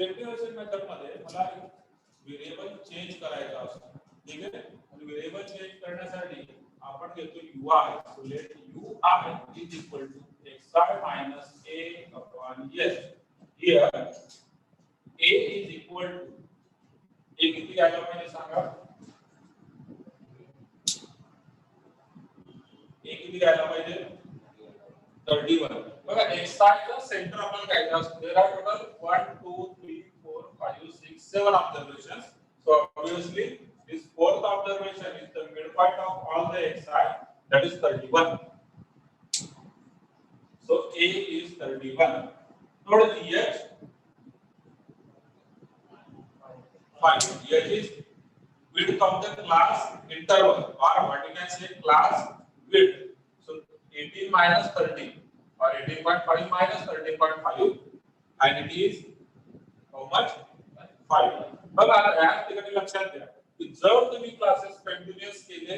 Centrifugal method मध्ये मला variable change करायचा असतो, ठीक आहे. आणि व्हेरिएबल चेंज करण्यासाठी आपण घेतो ui. So let ui is equal to xi minus a upon s. Here a is equal to a किती घ्यायला पाहिजे सांगा. a किती घ्यायला पाहिजे 31. बघा xi चा सेंटर आपण घ्यायचा असतो. There are total 1 2 3 4 5 6 7 observations. So obviously this fourth observation is the midpoint of all the xi, that is 31. So a is 31. Note h 5. H is width of the class interval, or what you can say class width. So 18 minus 30 or 18.5 minus 13.5, and it is how much 5. बघा या ठिकाणी लक्षात घ्या की जर तुम्ही classes continuous केले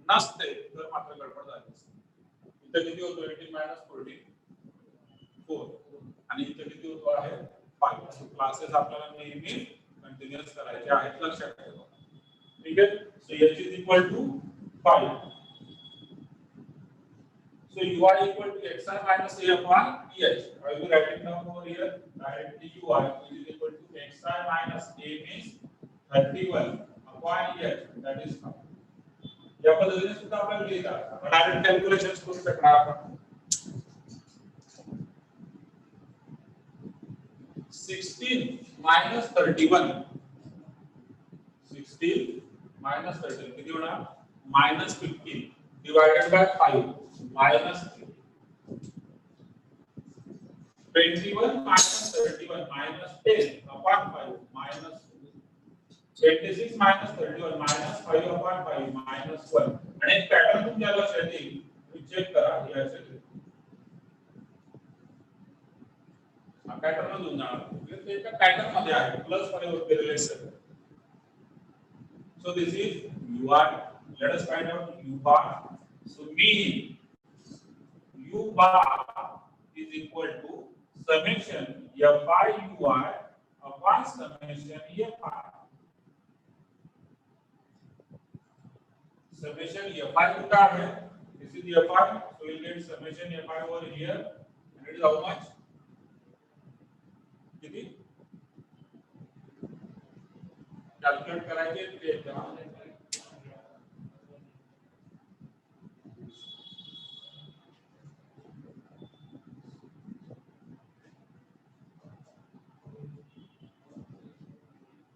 नसते तर मात्र गडबड झाली असती. इथे किती होतो 18 minus 14 4 आणि इथे किती होतो आहे 5. सो क्लासेस आपल्याला नेहमी कंटिन्यूअस करायचे आहेत, लक्षात ठेवा, ठीक आहे. So h is equal to 5. So ui equal to xi minus a upon eh. I will write it down over here. Directly ui is equal to xi minus a means 31 upon eh, that is 5. या पद्धतीने सुद्धा आपल्याला लिहिता येतं. Direct calculations करू शकणार आपण. 16 minus 31. 16 minus 31 किती होणार minus 15 divided by 5 minus 3. 21 minus 31 minus 10 upon 5 minus 2. 26 minus 31 minus 5 upon 5 minus 1. आणि एक पॅटर्न तुमच्या लक्षात येईल, तुम्ही चेक करा याचे. हा पॅटर्न मधून जाणार, ते एका पॅटर्न मध्ये आहे, प्लस मध्ये वरती relation. So this is ui. Let us find out u bar. So mean u bar is equal to summation fi ui upon summation fi. Summation fi कुठे आहे? This is fi. So we'll get summation fi over here, and it is how much? किती? Calculate करायचे ते एकदम.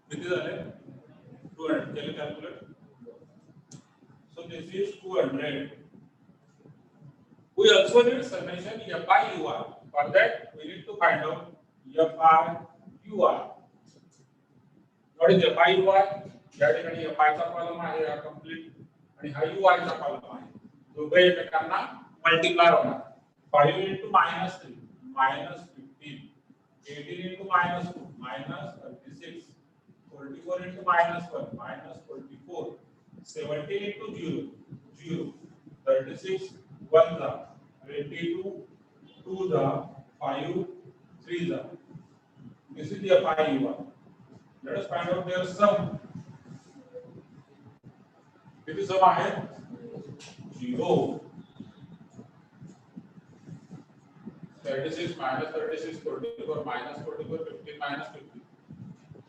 किती झाले 200. Can you calculate? So this is 200. We also need summation fi ui. For that we need to find out fi ui. What is fi ui? या ठिकाणी fi चा column आहे हा कंप्लीट आणि हा ui चा कॉलम आहे. दोघे एकमेकांना मल्टिप्लाय होणार. 5 into -3 -15. 18 into -2 -36. 44 into -1 -44. 17 into 0 0. 36 1 the 22 2 the 5 3 the. This is the fi ui. Let us find out their sum. किती सम आहे 0. 36 minus 36 44 minus 44 15 minus 15.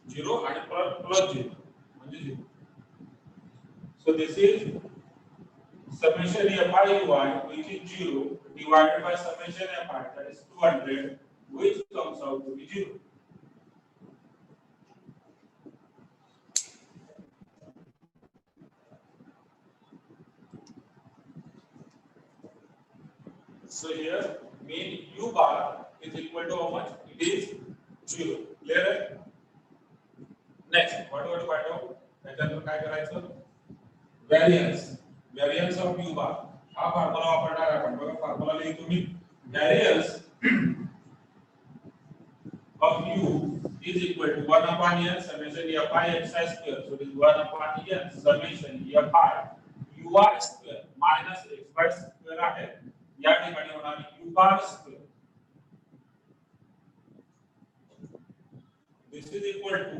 0 and plus 0 म्हणजे 0. So this is summation fi ui, which is 0, divided by summation fi, that is 200, which comes out to be 0. So here mean u bar is equal to how much? It is 0. Clear? Next, what do we find out? त्याच्यानंतर काय करायचं? Variance of u bar. हा formula वापरणार आपण. बघा formula लिहितो मी. Variance of u is equal to 1 upon n summation fi xi square. So it is 1 upon n summation fi ui square minus xy square आहे. या ठिकाणी होणार u bar square. This is equal to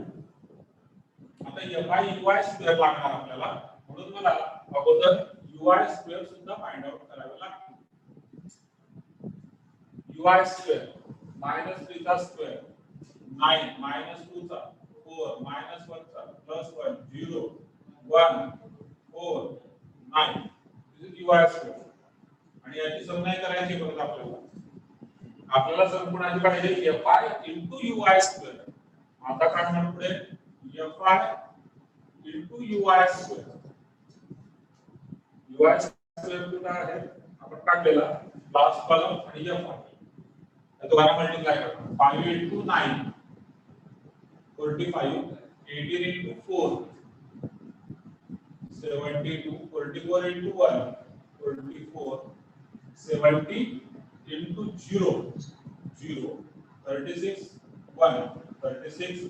आता fi uy square लागणार आपल्याला म्हणून मला अगोदर uy स्क्वेअर सुद्धा फाइंड आउट करावे लागते uy स्क्वेअर -3 चा स्क्वेअर 9 -2 चा 4 -1 चा +1 0 1 4 9 दिस इज uy स्क्वेअर आणि याची सम नाही करायची परत आपल्याला सम कोणाची पाहिजे fi uy स्क्वेअर आता काय म्हणू पुढे fi uy square uy square कुठे आहे आपण टाकलेला लास्ट कॉलम आणि fi दोघांना मल्टिप्लाय करतो 5 into 9 45 18 into 4 72 44 into 1 44 70 into 0 0 36 1 36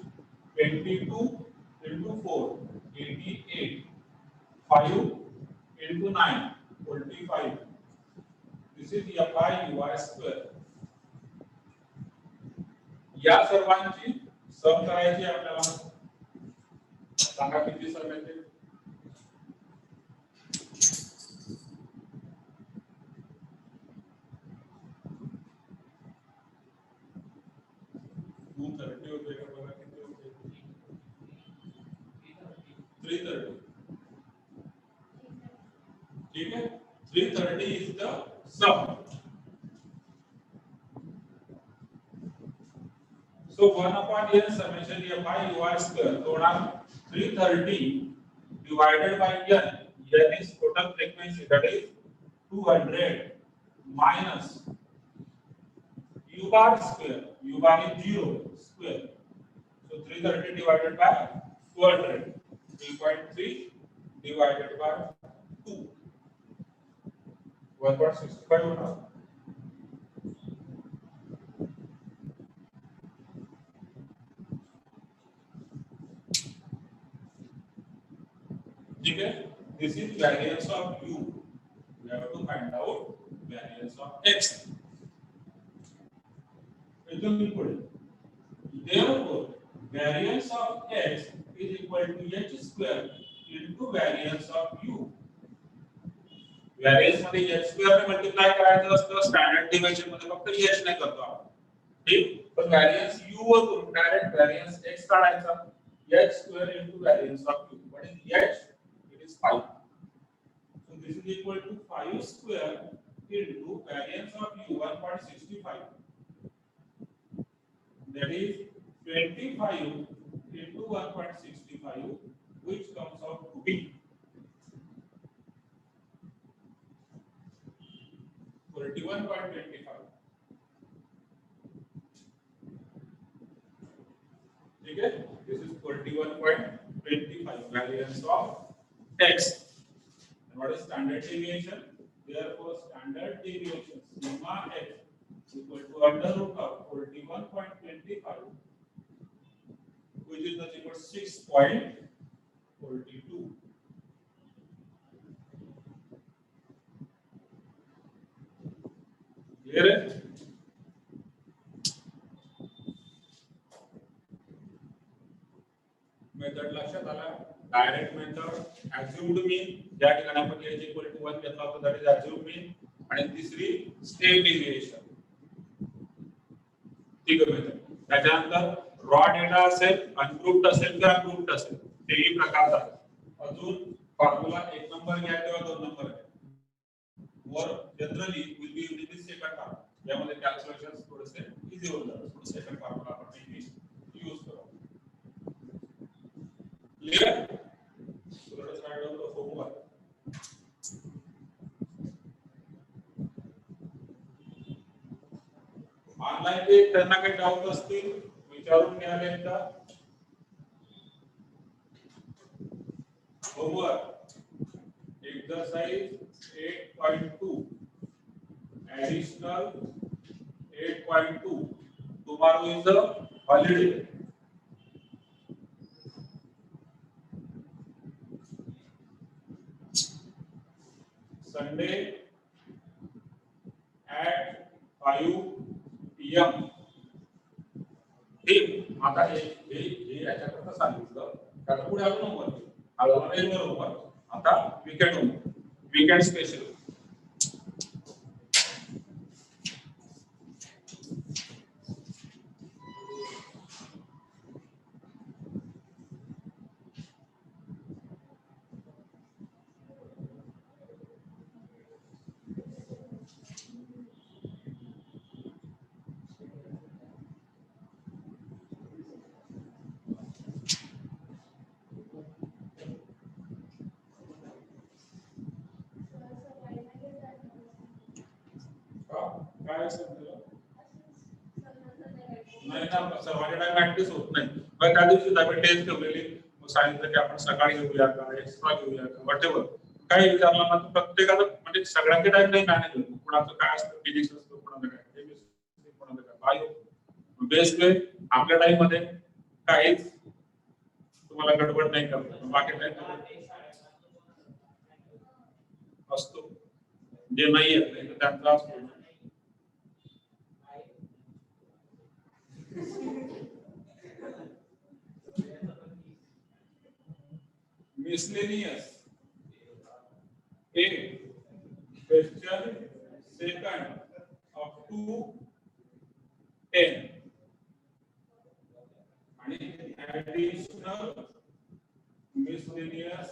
22 into 4 88 5 into 9 45 this is fi uy square या सर्वांची सम करायची आपल्याला सांगा किती सम येते होते का बघा किती होते 330 ठीक है 330 is the sum so 1 upon n summation fi uy square so now 330 divided by n is total frequency that is 200 minus u bar square u bar is 0 square so 330 divided by 200 3.3 divided by 2 1.65 होगा ठीक है this is variance of u we have to find out variance of x therefore variance of x is equal to h square into variance of u variance मध्ये h square ने multiply करायचं असतं standard division मध्ये फक्त h ने करतो आपण ठीक पण variance u वरून डायरेक्ट variance x काढायचा h square into variance of u what is h it is 5 so this is equal to 5 square into variance of u 1.65 that is 25 into 1.65 which comes out to be 41.25 ठीक है this is 41.25 variance of x and what is standard deviation therefore standard deviation sigma x equal to under root of 41.25 which is nothing but 6.42 clear है method लक्षात आला direct method assumed mean ज्या ठिकाणी आपण h equal to 1 घेतला होता that is assumed mean आणि तिसरी स्टेप डेविएशन ठीक आहे मेथड त्याच्यानंतर रॉ डेटा असेल अनग्रुप्ड असेल किंवा ग्रुप्ड असेल तेही प्रकार आहेत अजून फॉर्म्युला 1 नंबर घ्या किंवा 2 नंबर घ्या वर generally will be in this second form यामध्ये कॅल्क्युलेशन्स थोडेसे इझी होऊन जातात सेकंड फॉर्म्युला आपण नेहमी यूज करू क्लियर थोडं स्टार्ट करतो होमवर्क ऑनलाइन पे त्यांना काही डाऊट असतील विचारून घ्या एकदा homework exercise 8.2 additional 8.2 tomorrow is a holiday Sunday at 5 p.m. ठीक आता हे याच्याकरता सांगितलं आता पुढे आपण होमवर्क आला रेग्युलर होमवर्क आता वीकेंड होमवर्क वीकेंड स्पेशल काय समजलं नाही ना सर्वांच्या टाइम प्रॅक्टिस होत नाही मग त्या दिवशी आम्ही टेस्ट ठेवलेली सांगितलं की आपण सकाळी घेऊया का एक्स्ट्रा घेऊया का व्हॉटेवर काही विचारलं ना प्रत्येकाचं म्हणजे सगळ्यांचे टाइम नाही मॅनेज होत कुणाचं काय असतं फिजिक्स असतं कुणाचं काय केमिस्ट्री कुणाचं काय बायो बेस्ट वे आपल्या टाइम मध्ये काहीच तुम्हाला गडबड नाही करत बाकी टाइम असतो जे नाही आहे त्यांचा असतो miscellaneous a question second up to 10 आणि additional miscellaneous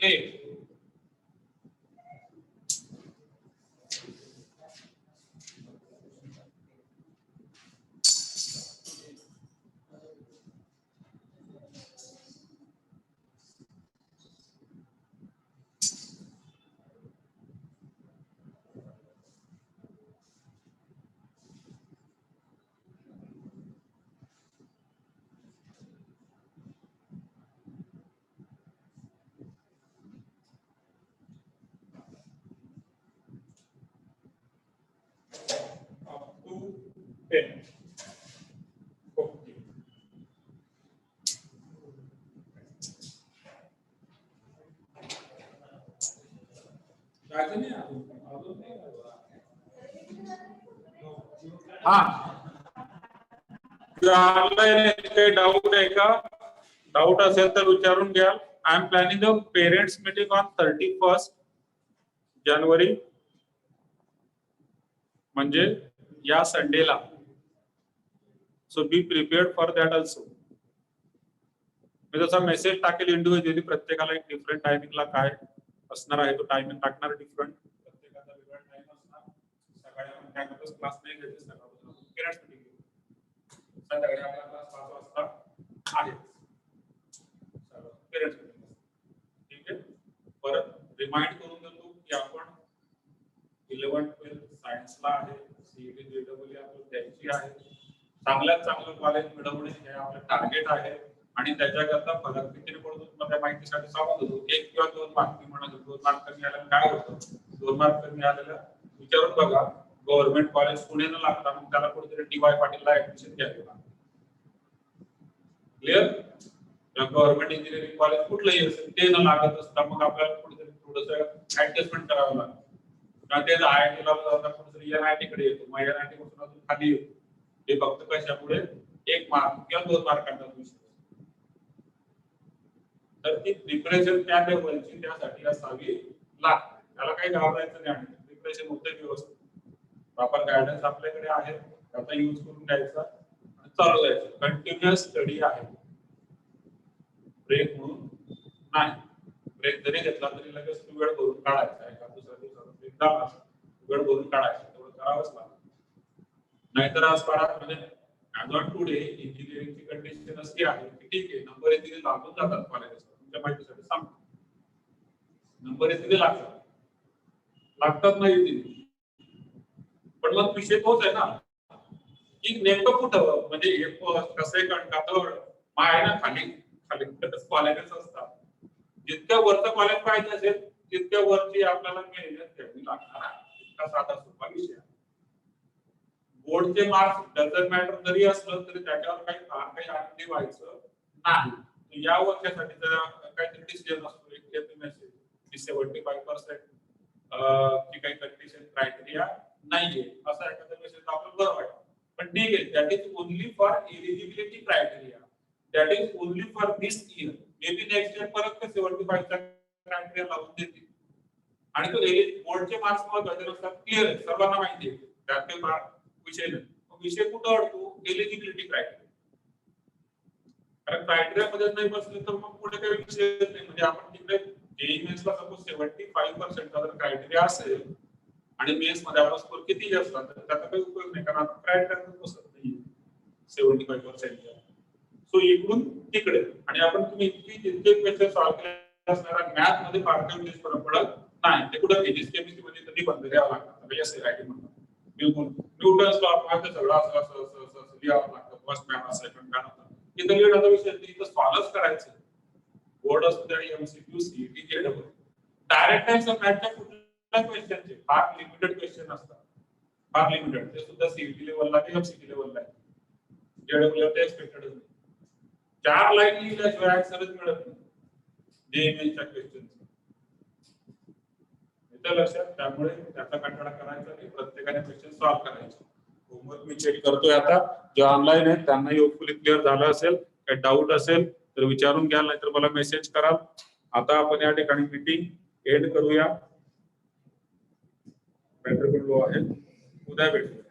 a up to 10 okay राजनी अजून नाही काही डाऊट आहे का डाऊट असेल तर विचारून घ्या I am planning the parents meeting on 31 जानेवारी म्हणजे या संडेला so be prepared for that also मी तसा मेसेज टाकेल इंडिव्हिज्युअली प्रत्येकाला एक डिफरंट टायमिंगला काय असणार आहे तो टायमिंग टाकणार डिफरंट प्रत्येकाचा वेगळा टाइम असणार सकाळी आपण त्यानंतर क्लास नाही घ्यायचे सकाळपासून पेरेंट्स मीटिंग घेऊ संध्याकाळी आपला क्लास 5 वाजता आहे पेरेंट्स मीटिंग ठीक आहे परत रिमाइंड करून देतो की आपण 11-12 सायन्सला आहे सीईटी जेडब्ल्यू आपल्याला द्यायची आहे चांगल्यात चांगलं कॉलेज मिळवणे हे आपलं टार्गेट आहे आणि त्याच्याकरता फरक किती पडतो तुम्हाला माहितीसाठी सांगत होतो 1 किंवा 2 मार्क म्हणत 2 मार्क कमी आल्यानं काय होतं 2 मार्क कमी आलेलं विचारून बघा गव्हर्नमेंट कॉलेज पुण्याला लागतं मग त्याला कुठेतरी डी.वाय. पाटीलला ऍडमिशन घ्यावी लागते क्लिअर गव्हर्नमेंट इंजिनिअरिंग कॉलेज कुठलंही असेल ते न लागत असतं मग आपल्याला कुठेतरी थोडंसं ऍडजस्टमेंट करावं लागतं ते आयआयटी ला जाता कुठेतरी एनआयटी कडे येतो मग एनआयटी पासून अजून खाली येतो हे फक्त कशामुळे 1 मार्क किंवा 2 मार्कांचा विषय तर ती प्रिपरेशन त्या लेवलची त्यासाठी असावी लागते त्याला काही घाबरायचं नाही प्रिपरेशन होते व्यवस्थित प्रॉपर गायडन्स आपल्याकडे आहे त्याचा यूज करून घ्यायचा आणि चालू द्यायचं कंटिन्युअस स्टडी आहे ब्रेक म्हणून नाही ब्रेक जरी घेतला तरी लगेच वेळ भरून काढायचा एका दुसऱ्या दिवसाचा ब्रेक झाला वेळ भरून काढायचा तेवढं करावंच लागतं नाहीतर आज पारामध्ये ऍज ऑन टुडे इंजिनिअरिंगची कंडिशन अशी आहे की ठीक आहे नंबर येतील लागून जातात कॉलेजेस तुमच्या माहितीसाठी सांगतो नंबर येतील लागतात नाही येतील पण मग विषय तोच आहे ना की नेमकं कुठं म्हणजे कसं आहे कारण आहे ना खाली खाली कॉलेजेस असतात जितक्या वरचं कॉलेज पाहिजे असेल तितक्या वरची आपल्याला मेहनत घ्यावी लागणार आहे इतका साधा सोपा विषय आहे बोर्डचे मार्क्स डझंट मॅटर जरी असलं तरी त्याच्यावर काही आनंदी व्हायचं नाही या वर्षासाठी जर काहीतरी डिसिजन असतो एक मेसेज की 75% की काही कंडिशन क्रायटेरिया नाहीये असा एखादा मेसेज आपल्याला बरं वाटतं पण ठीक आहे, that is only for eligibility criteria, that is only for this year. May be next year परत 75 चा क्रायटेरिया लावून देतील आणि तो बोर्डचे मार्क्स महत्वाचे नसतात. क्लिअर आहे, सर्वांना माहिती आहे, त्यात काही विषय नाही. विषय कुठं अडतो? Eligibility criteria. कारण क्रायटेरिया मध्ये नाही बसले तर मग पुढे काही विषय नाही. म्हणजे आपण तिकडे जेईई मेन्सला सपोज 75% चा जर क्रायटेरिया असेल आणि मेन्स मध्ये आपला स्कोर किती जास्त तर त्याचा काही उपयोग नाही, कारण आपण क्रायटेरिया बसत नाही 75%. सो इकडून तिकडे आणि आपण तुम्ही जितके क्वेश्चन सॉल्व्ह केले असणार मॅथ मध्ये फारकाही फरक पडत नाही. ते कुठे फिजिक्स केमिस्ट्री मध्ये तरी बंद द्यावं लागतं. एसआयटी म्हणून बिलकुल न्यूटन्स लॉ मध्ये सगळं असं लिहावं लागतं. फर्स्ट मॅथ सेकंड मॅथ इथं लिहिण्याचा विषय नाही, इथं सॉल्व्ह करायचं. बोर्ड असतो त्या MCQ CET JW direct answer मॅथच्या कुठल्या क्वेश्चनचे फार लिमिटेड क्वेश्चन असतात, फार लिमिटेड. ते सुद्धा सीईटी लेवलला किंवा एमसीक्यू लेवलला आहे. जेडब्ल्यू ते एक्सपेक्टेड नाही. 4 लाईन लिहिल्याशिवाय आन्सरच मिळत नाही जेईईच्या क्वेश्चनचे. इथं लक्षात. त्यामुळे त्याचा कंटाळा करायचा नाही, प्रत्येकाने क्वेश्चन सॉल्व्ह करायचे. होमवर्क मी चेक करतोय आता, जे ऑनलाईन आहेत त्यांनाही होपफुली क्लिअर झालं असेल. काही डाऊट असेल तर विचारून घ्या, नाहीतर मला मेसेज करा. आता आपण या ठिकाणी मीटिंग एंड करूया. बॅटरी पण लो आहे, उद्या भेटूया.